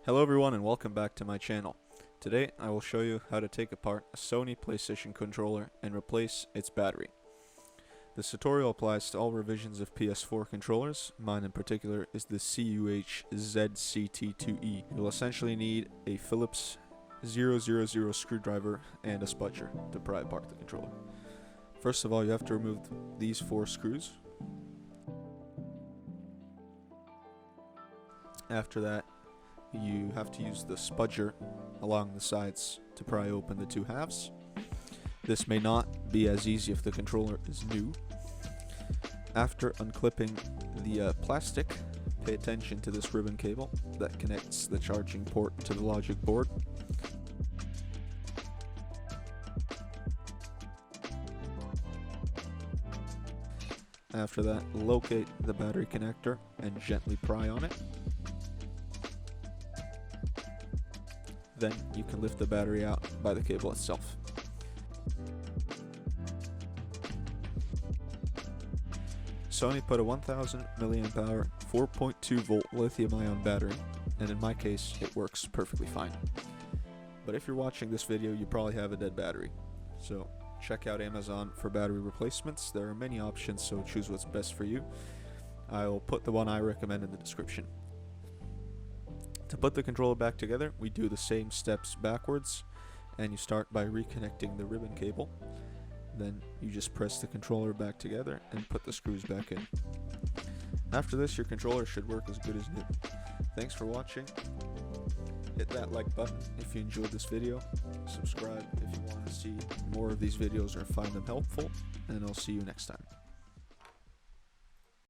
Hello everyone and welcome back to my channel. Today I will show you how to take apart a Sony PlayStation controller and replace its battery. This tutorial applies to all revisions of PS4 controllers. Mine in particular is the CUH ZCT2E. You'll essentially need a Phillips 000 screwdriver and a spudger to pry apart the controller. First of all, you have to remove these 4 screws. After that, you have to use the spudger along the sides to pry open the 2 halves. This may not be as easy if the controller is new. After unclipping the plastic, pay attention to this ribbon cable that connects the charging port to the logic board. After that, locate the battery connector and gently pry on it. Then you can lift the battery out by the cable itself. Sony put a 1000 mAh 4.2 volt lithium ion battery, and in my case it works perfectly fine. But if you're watching this video, you probably have a dead battery. So check out Amazon for battery replacements. There are many options, so choose what's best for you. I'll put the one I recommend in the description. To put the controller back together, we do the same steps backwards, and you start by reconnecting the ribbon cable. Then you just press the controller back together and put the screws back in. After this, your controller should work as good as new. Thanks for watching. Hit that like button if you enjoyed this video. Subscribe if you want to see more of these videos or find them helpful, and I'll see you next time.